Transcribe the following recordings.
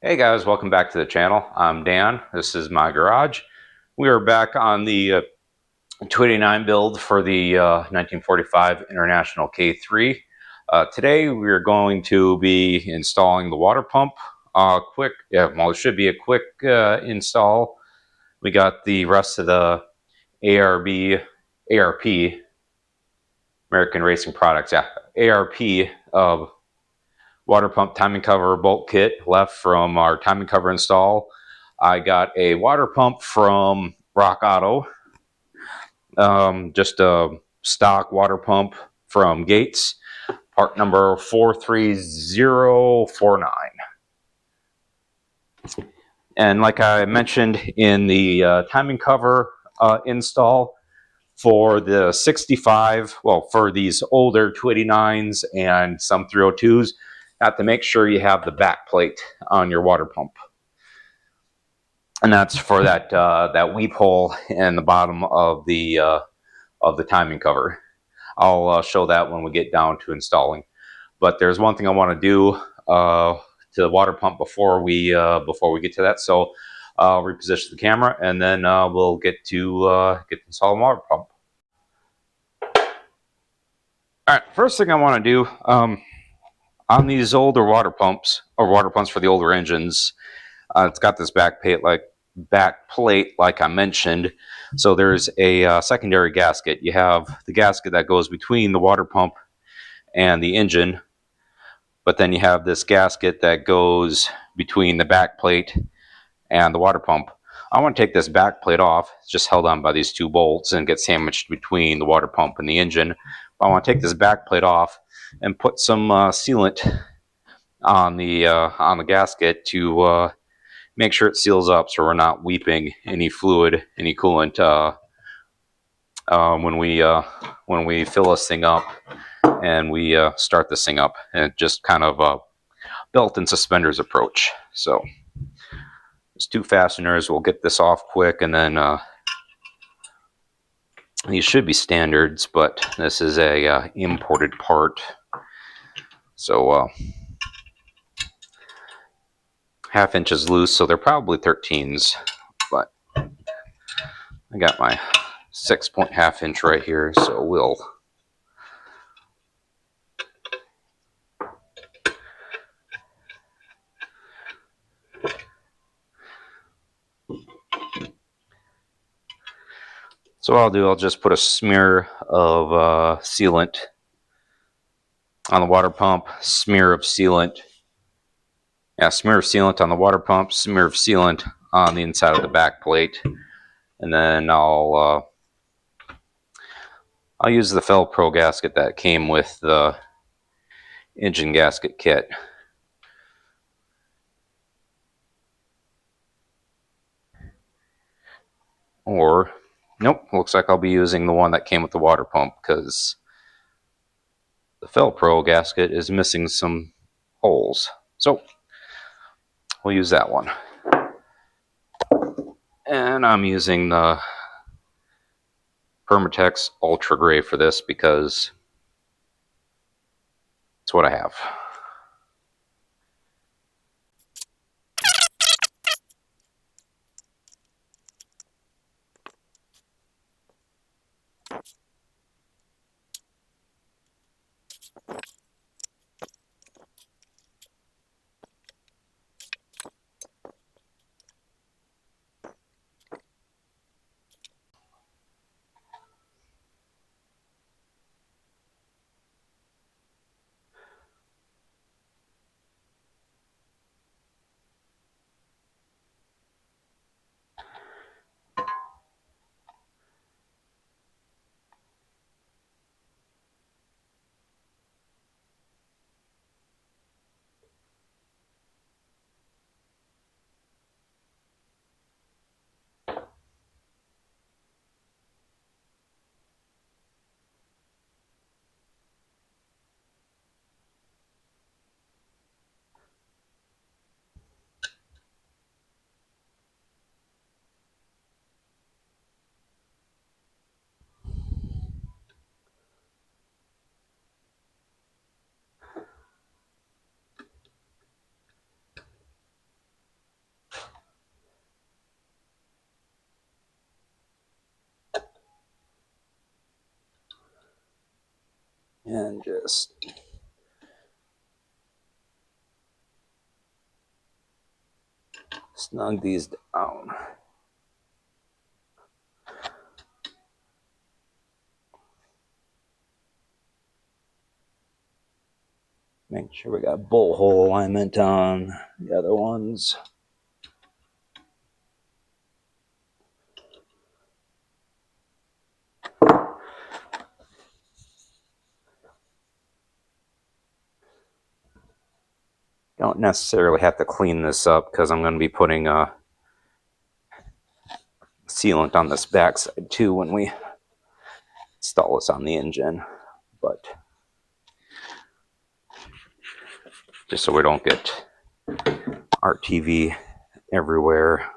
Hey guys, welcome back to the channel. I'm Dan. This is my garage. We are back on the 289 build for the 1945 International K3. Today we are going to be installing the water pump. It should be a quick install. We got the rest of the ARP, American Racing Products, ARP water pump timing cover bolt kit left from our timing cover install. I got a water pump from Rock Auto, just a stock water pump from Gates, part number 43049. And like I mentioned in the timing cover install, for the 65, well, for these older 289s and some 302s, you have to make sure you have the back plate on your water pump. And that's for that weep hole in the bottom of the timing cover. I'll show that when we get down to installing. But there's one thing I want to do to the water pump before we get to that. So I'll reposition the camera, and then we'll get to install the water pump. All right, first thing I want to do on these older water pumps, or water pumps for the older engines, it's got this back plate like I mentioned. So there's a secondary gasket. You have the gasket that goes between the water pump and the engine, but then you have this gasket that goes between the back plate and the water pump. I want to take this back plate off. It's just held on by these two bolts and get sandwiched between the water pump and the engine. I want to take this back plate off and put some sealant on the gasket to make sure it seals up, so we're not weeping any fluid, any coolant when we fill this thing up and we start this thing up. And just kind of a belt and suspenders approach. So there's two fasteners. We'll get this off quick, and then these should be standards, but this is a imported part. So half inches loose, so they're probably 13s, but I got my 6-point half-inch right here, so we'll so what I'll do, I'll just put a smear of sealant on the water pump, smear of sealant on the water pump, smear of sealant on the inside of the back plate, and then I'll use the Fel-Pro gasket that came with the engine gasket kit. Or, nope, looks like I'll be using the one that came with the water pump, because the Fel-Pro gasket is missing some holes. So we'll use that one. And I'm using the Permatex Ultra Gray for this because it's what I have. and just snug these down. Make sure we got bolt hole alignment on the other ones. Don't necessarily have to clean this up because I'm going to be putting a sealant on this backside too when we install this on the engine. But just so we don't get RTV everywhere.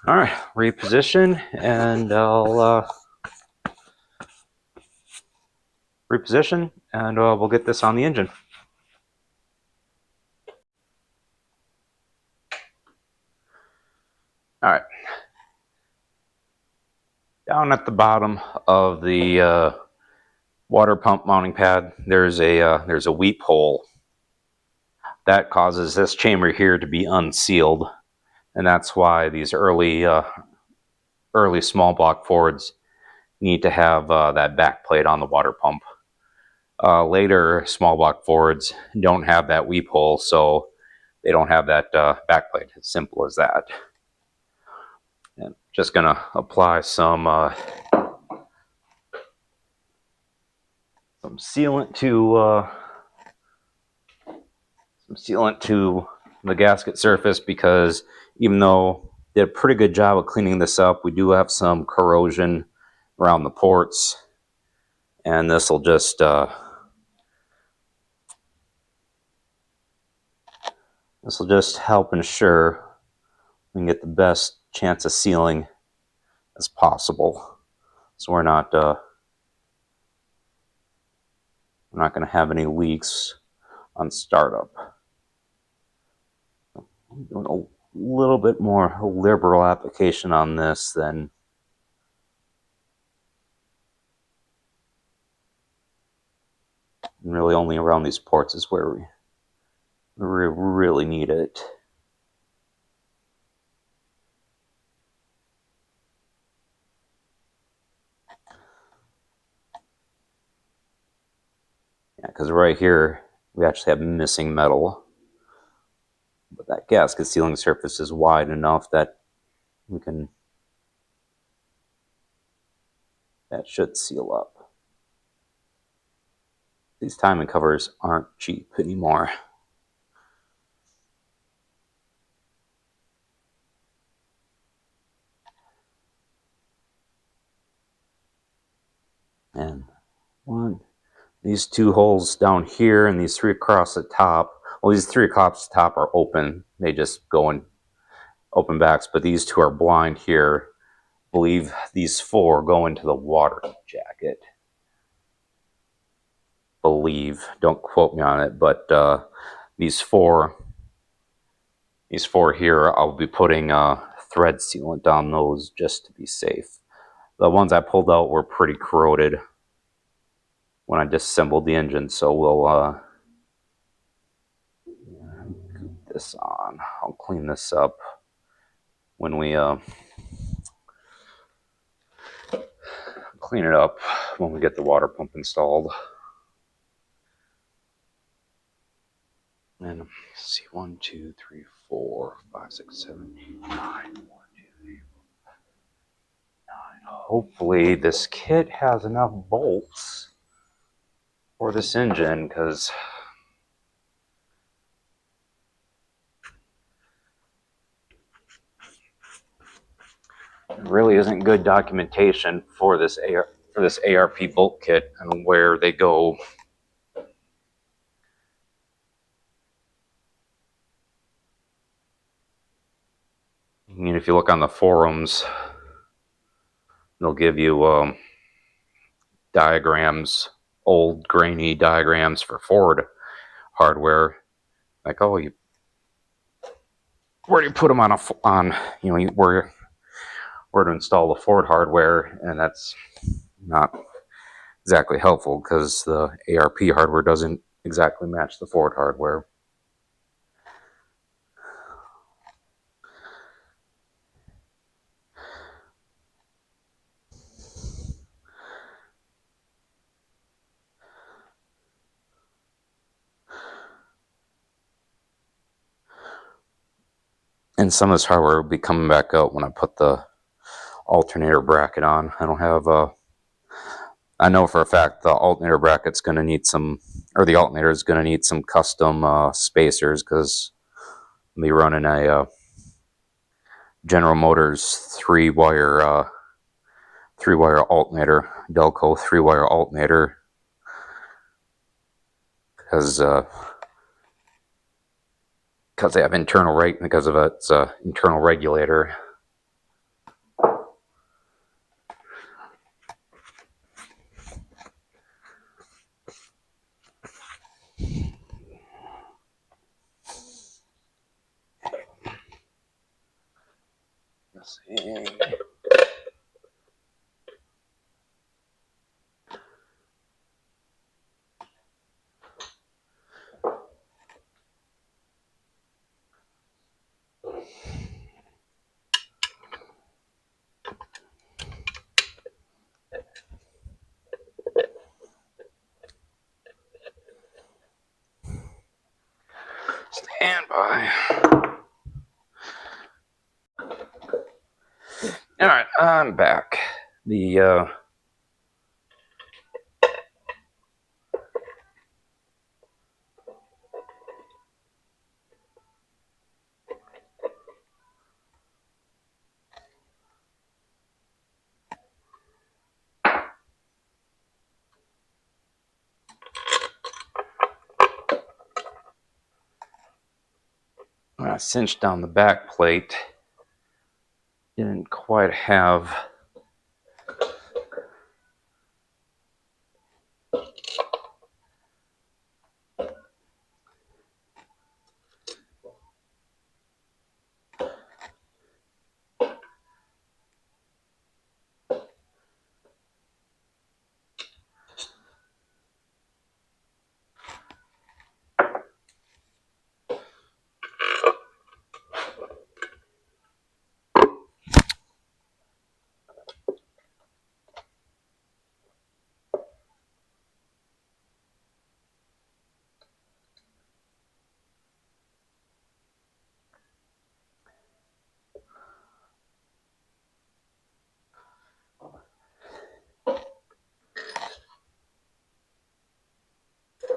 All right, reposition, and I'll reposition, and we'll get this on the engine. All right. Down at the bottom of the water pump mounting pad, there's a weep hole that causes this chamber here to be unsealed, and that's why these early small block Fords need to have that back plate on the water pump. Later small block Fords don't have that weep hole, so they don't have that back plate. As simple as that. And just gonna apply some sealant to the gasket surface, because even though did a pretty good job of cleaning this up, we do have some corrosion around the ports, and this will just help ensure we can get the best chance of sealing as possible, so we're not going to have any leaks on startup. I'm doing a little bit more liberal application on this than really only around these ports is where we really need it. Yeah, because right here we actually have missing metal, but that gasket sealing surface is wide enough that that should seal up. These timing covers aren't cheap anymore. And these two holes down here and these three across the top, well, these three across the top are open. They just go in open backs, but these two are blind here. I believe these four go into the water jacket. Don't quote me on it, but these four here, I'll be putting thread sealant on those just to be safe. The ones I pulled out were pretty corroded when I disassembled the engine, so we'll keep this on. I'll clean this up when we clean it up when we get the water pump installed. And let's see, 1, 2, 3, 4, 5, 6, 7, 8, 9, 1, 2, 3, 4. hopefully this kit has enough bolts for this engine, because there really isn't good documentation for this ARP bolt kit and where they go. I mean, if you look on the forums, they'll give you diagrams, old grainy diagrams for Ford hardware. Like, oh, where do you put them on where to install the Ford hardware, and that's not exactly helpful because the ARP hardware doesn't exactly match the Ford hardware. And some of this hardware will be coming back out when I put the alternator bracket on. I know for a fact the alternator bracket's going to need the alternator is going to need some custom spacers, because I'll be running a General Motors three-wire alternator, Delco three-wire alternator, because they have because of its internal regulator. Let's see. Stand by. All right, I'm back. I cinched down the back plate. Didn't quite have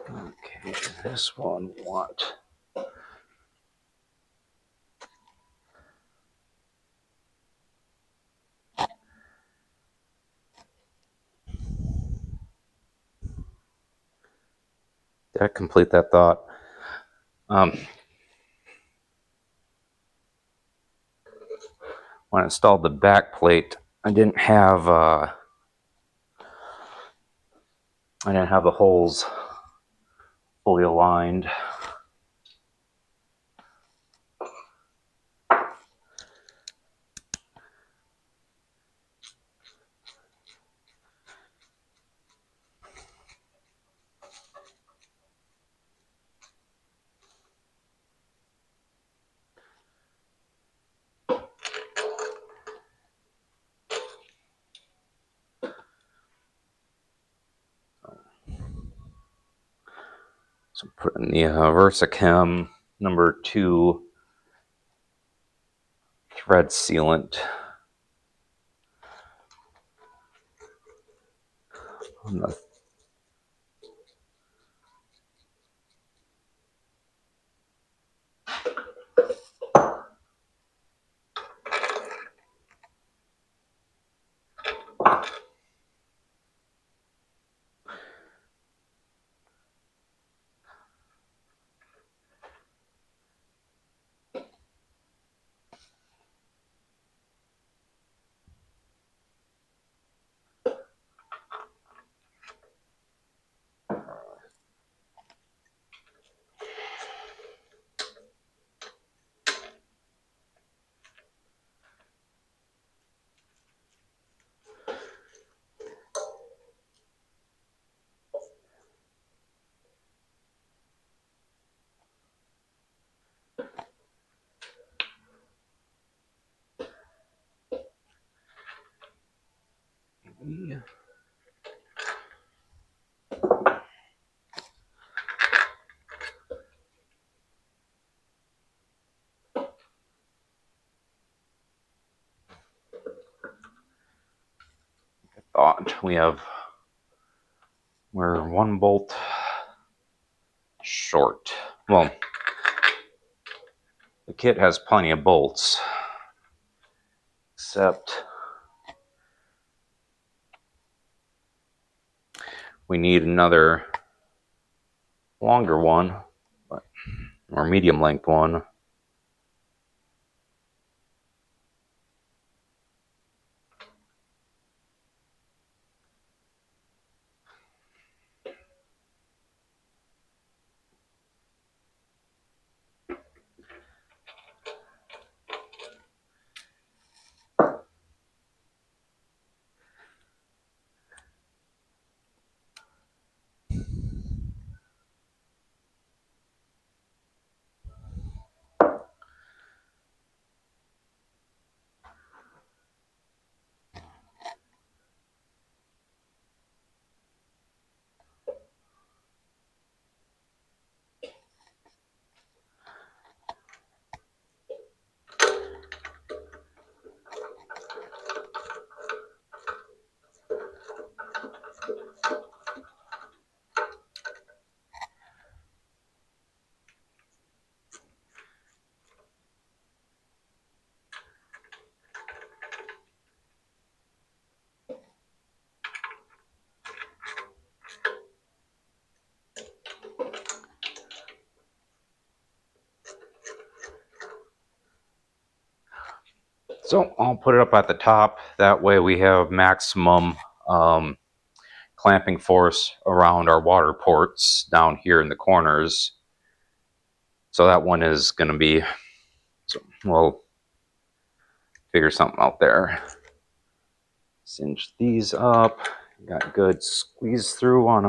okay, this one what? Did I complete that thought? When I installed the back plate, I didn't have the holes fully aligned. So putting the Versachem number 2 thread sealant on the thought we're one bolt short. Well, the kit has plenty of bolts, except we need another longer one, or medium length one. So I'll put it up at the top. That way we have maximum clamping force around our water ports down here in the corners. So that one is going to be, so we'll figure something out there. Cinch these up. Got good squeeze through on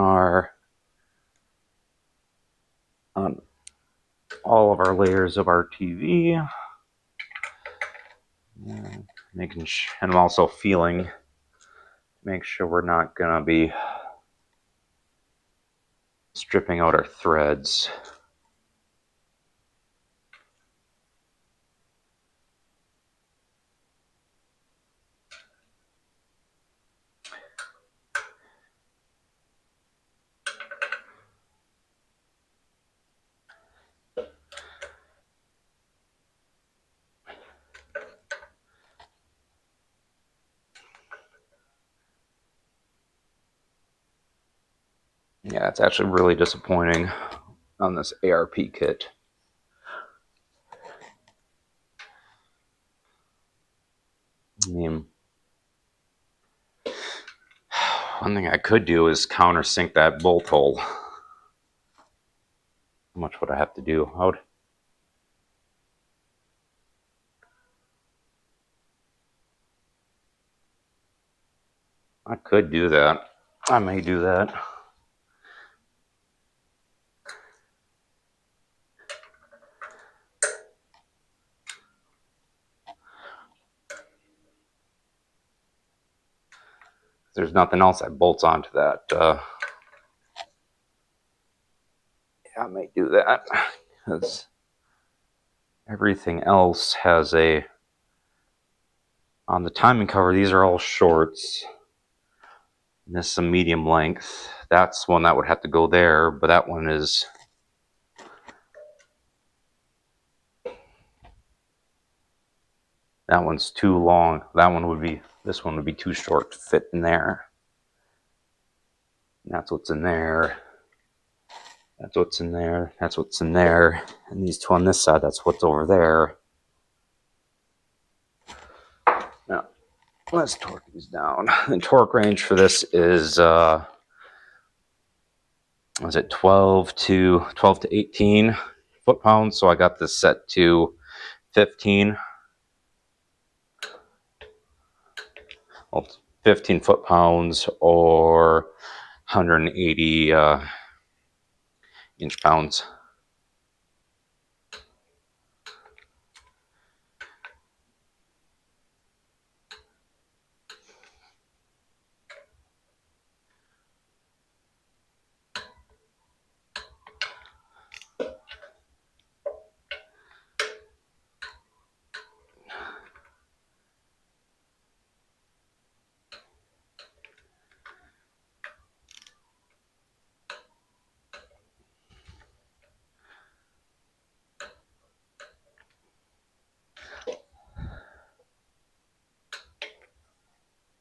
all of our layers of our TV. And I'm also feeling, make sure we're not going to be stripping out our threads. Yeah, it's actually really disappointing on this ARP kit. I mean, one thing I could do is countersink that bolt hole. How much would I have to do? I could do that. I may do that. There's nothing else that bolts onto that. Yeah, I may do that because everything else has on the timing cover, these are all shorts. And this is a medium length. That's one that would have to go there, but that one is... that one's too long. That one would be... this one would be too short to fit in there. And that's what's in there. That's what's in there. That's what's in there. And these two on this side, that's what's over there. Now, let's torque these down. The torque range for this is, was it 12 to 18 foot-pounds? So I got this set to 15. Well, 15 foot-pounds or 180 inch-pounds.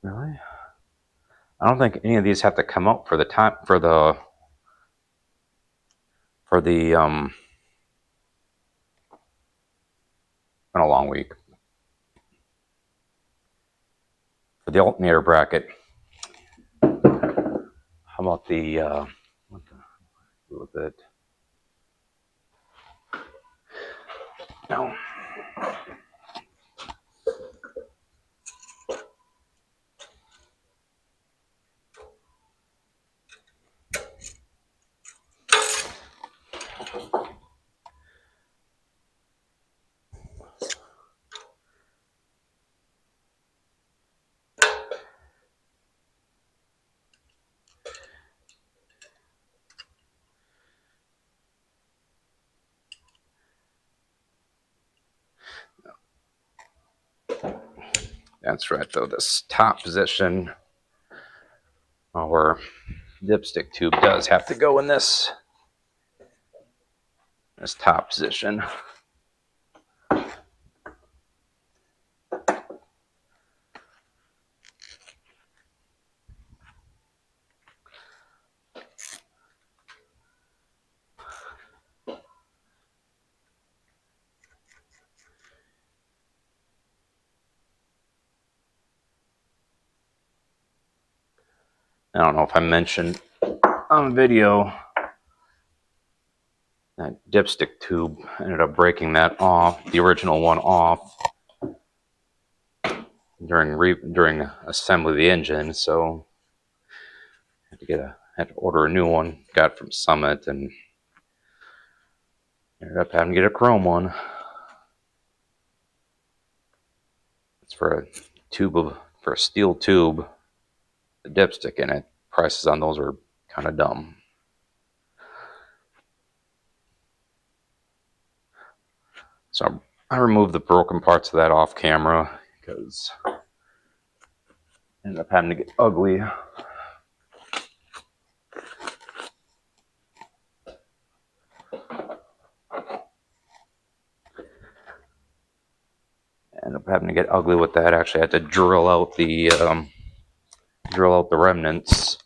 Really? I don't think any of these have to come out for the time for the been a long week. For the alternator bracket. How about the what the with it? No. That's right, though. This top position, our dipstick tube does have to go in this top position. I don't know if I mentioned on video that dipstick tube ended up breaking that off, the original one off during assembly of the engine. So I had to order a new one. Got it from Summit and ended up having to get a chrome one. It's for a steel tube, the dipstick in it. Prices on those are kind of dumb. So I removed the broken parts of that off camera because it ended up having to get ugly. Ended up having to get ugly with that. Actually, I had to drill out the remnants.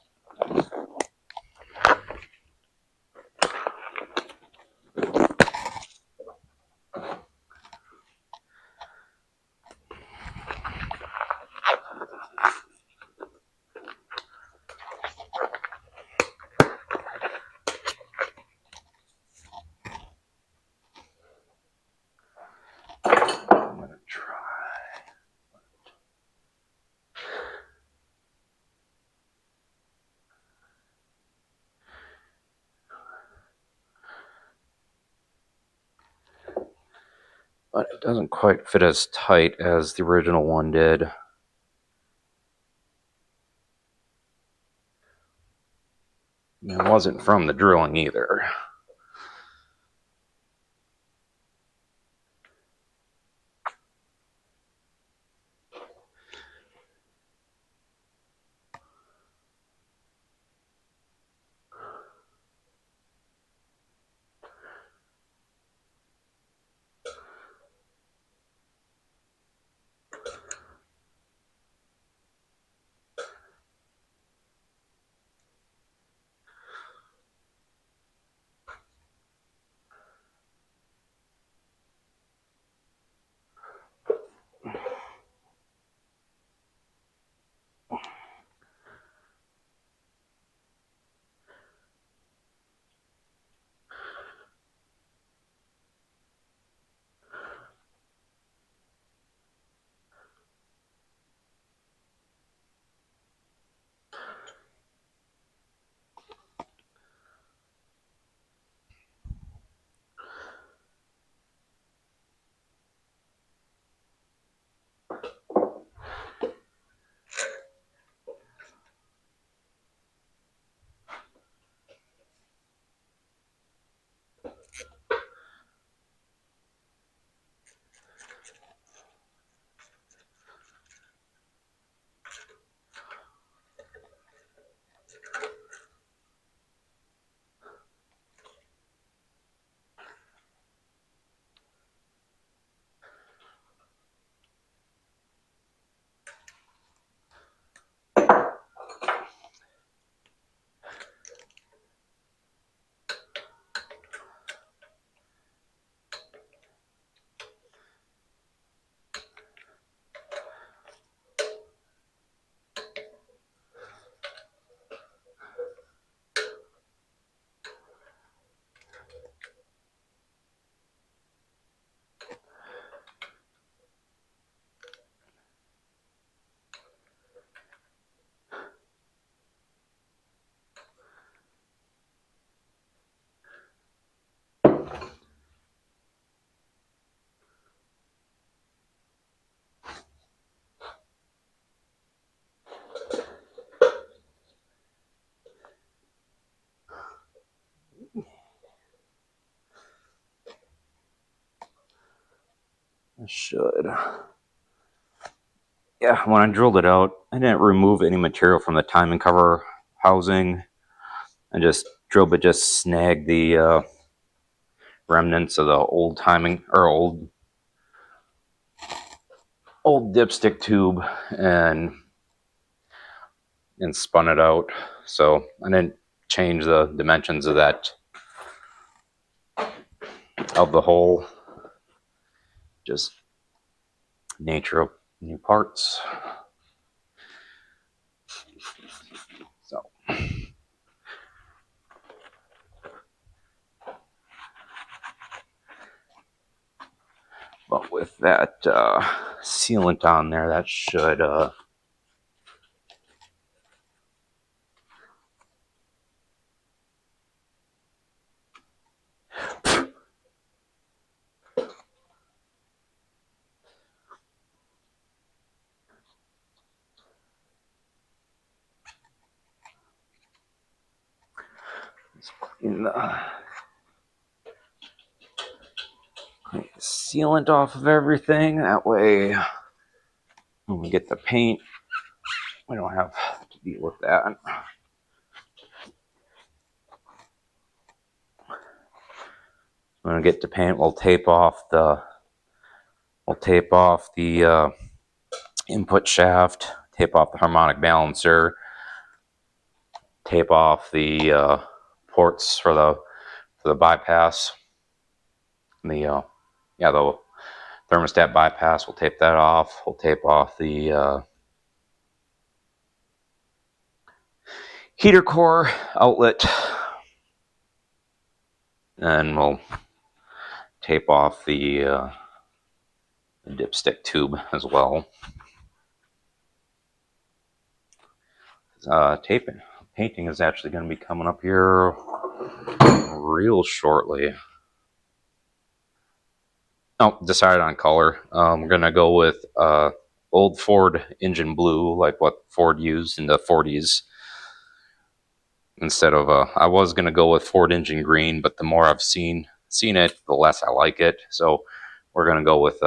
I'm gonna try. But it doesn't quite fit as tight as the original one did. It wasn't from the drilling either. should. Yeah, when I drilled it out, I didn't remove any material from the timing cover housing. I just drilled it, just snagged the remnants of the old timing or old dipstick tube and spun it out. So I didn't change the dimensions of that, of the hole. Just nature of new parts. So but with that sealant on there, that should in the sealant off of everything. That way, when we get the paint, we don't have to deal with that. When we get to paint, we'll tape off the input shaft, tape off the harmonic balancer, tape off the ports for the bypass. The thermostat bypass, we'll tape that off. We'll tape off the heater core outlet, and we'll tape off the dipstick tube as well. Painting is actually going to be coming up here real shortly. Oh, decided on color. We're going to go with old Ford engine blue, like what Ford used in the 40s. Instead of, I was going to go with Ford engine green, but the more I've seen it, the less I like it. So we're going to go with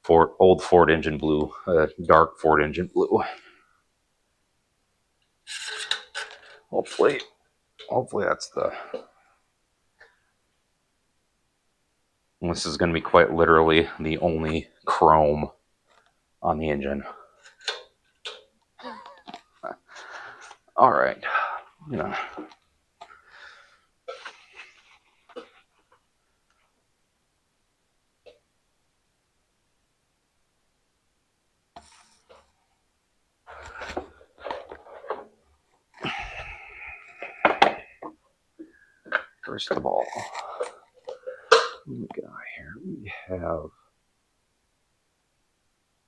old Ford engine blue, dark Ford engine blue. Hopefully that's this is going to be quite literally the only chrome on the engine. All right. First of all, what we got here? We have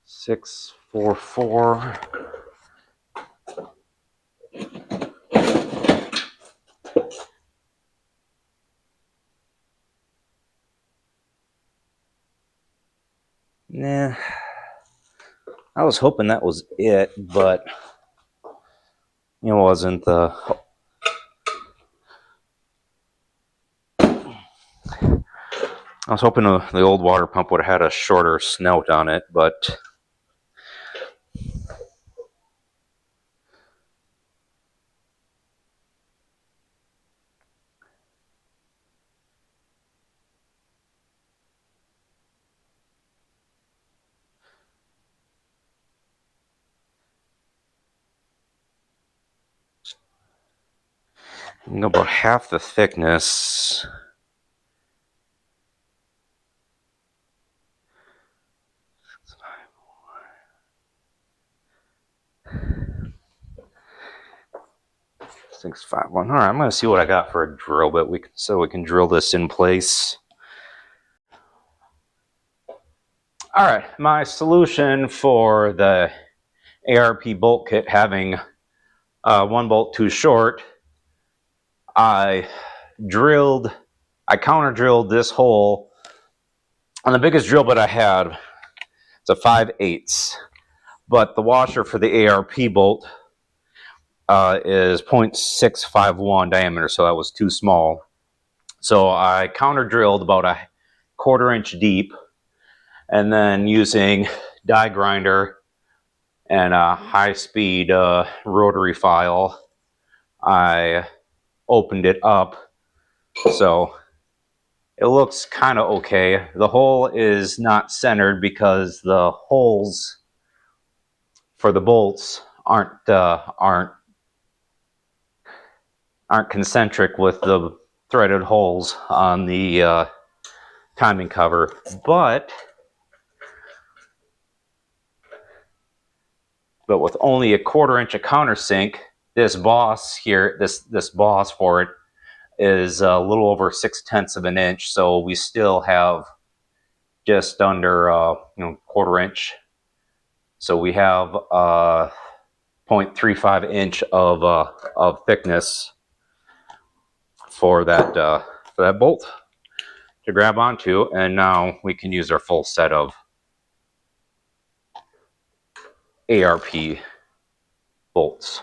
644. Nah, I was hoping that was it, but it wasn't. I was hoping the old water pump would have had a shorter snout on it, but about half the thickness. All right, I'm going to see what I got for a drill bit so we can drill this in place. All right, my solution for the ARP bolt kit having one bolt too short, I counter drilled this hole on the biggest drill bit I had. It's a 5/8, but the washer for the ARP bolt is 0.651 diameter, so that was too small. So I counter drilled about a 1/4 inch deep, and then using die grinder and a high-speed rotary file, I opened it up. So it looks kind of okay. The hole is not centered because the holes for the bolts aren't concentric with the threaded holes on the timing cover. But with only a 1/4 inch of countersink, this boss here, this boss for it is a little over 6/10 of an inch. So we still have just under 1/4 inch. So we have 0.35 inch of thickness for that bolt to grab onto, and now we can use our full set of ARP bolts.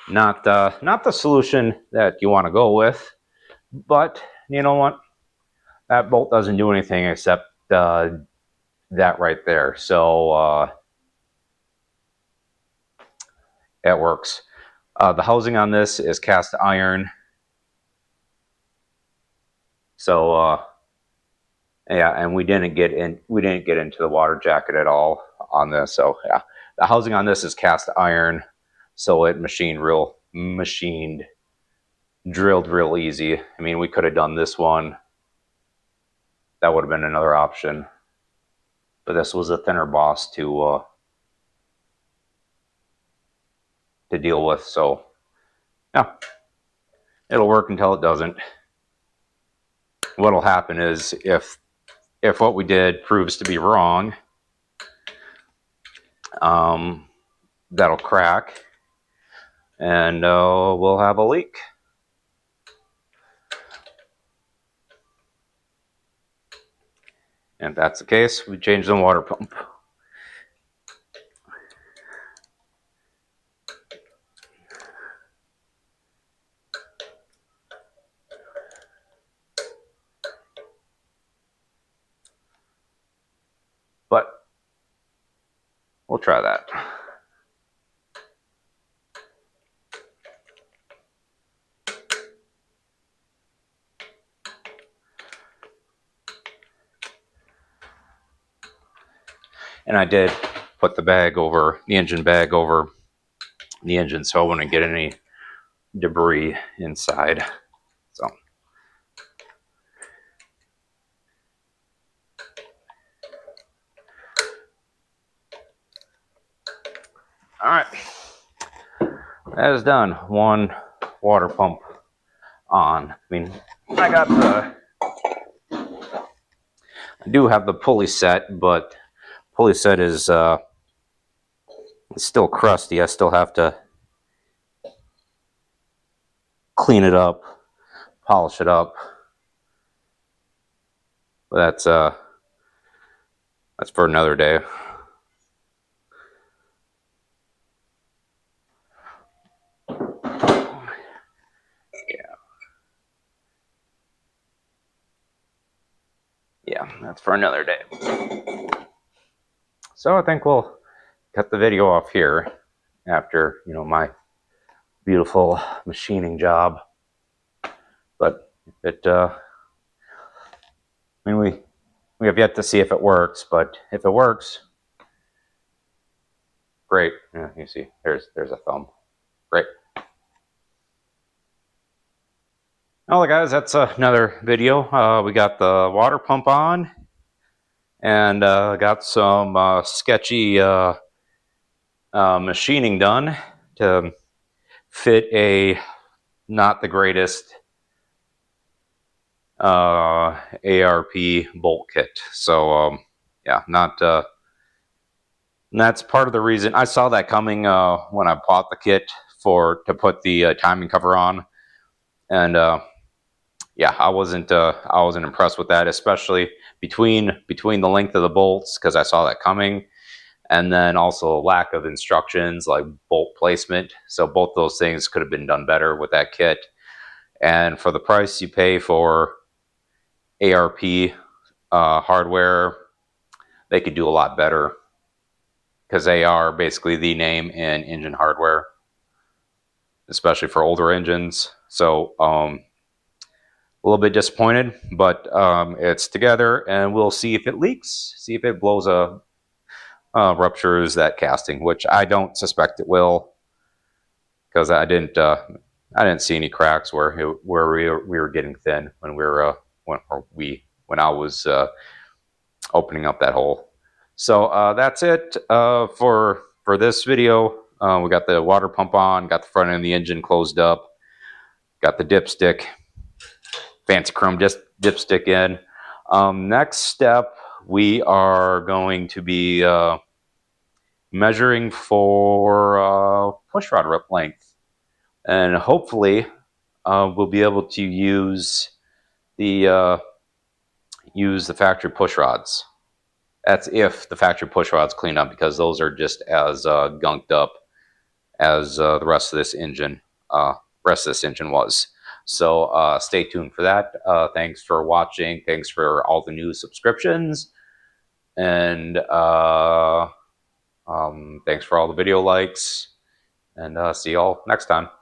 Not the solution that you want to go with, but you know what? That bolt doesn't do anything except that right there. So it works. The housing on this is cast iron. So yeah, and we didn't get into the water jacket at all on this. So yeah, the housing on this is cast iron, so it drilled real easy. I mean, we could have done this one. That would have been another option, but this was a thinner boss to deal with. So yeah, it'll work until it doesn't. What'll happen is if what we did proves to be wrong, that'll crack, and we'll have a leak. And if that's the case, we change the water pump. But we'll try that. And I did put the engine bag over the engine, so I wouldn't get any debris inside. So all right, that is done. One water pump on. I mean, I do have the pulley set, but pulley set is still crusty. I still have to clean it up, polish it up. But that's for another day. Yeah, that's for another day. So I think we'll cut the video off here after, my beautiful machining job. But I mean, we have yet to see if it works, but if it works, great. Yeah, you see, there's a thumb. Great. Well, guys, that's another video. We got the water pump on, and got some sketchy machining done to fit a not the greatest ARP bolt kit. So yeah, that's part of the reason I saw that coming when I bought the kit to put the timing cover on, and yeah, I wasn't impressed with that, especially between the length of the bolts, because I saw that coming, and then also lack of instructions like bolt placement. So both those things could have been done better with that kit. And for the price you pay for ARP hardware, they could do a lot better, because they are basically the name in engine hardware, especially for older engines. So a little bit disappointed, but it's together, and we'll see if it leaks, see if it blows ruptures that casting, which I don't suspect it will, because I didn't see any cracks where we were getting thin when when I was opening up that hole. So that's it for this video. We got the water pump on, got the front end of the engine closed up, got the dipstick, fancy chrome dipstick in. Next step, we are going to be measuring for pushrod rip length, and hopefully we'll be able to use the factory push rods. That's if the factory push rods clean up, because those are just as gunked up as the rest of this engine was. So stay tuned for that. Thanks for watching. Thanks for all the new subscriptions, and thanks for all the video likes. And see y'all next time.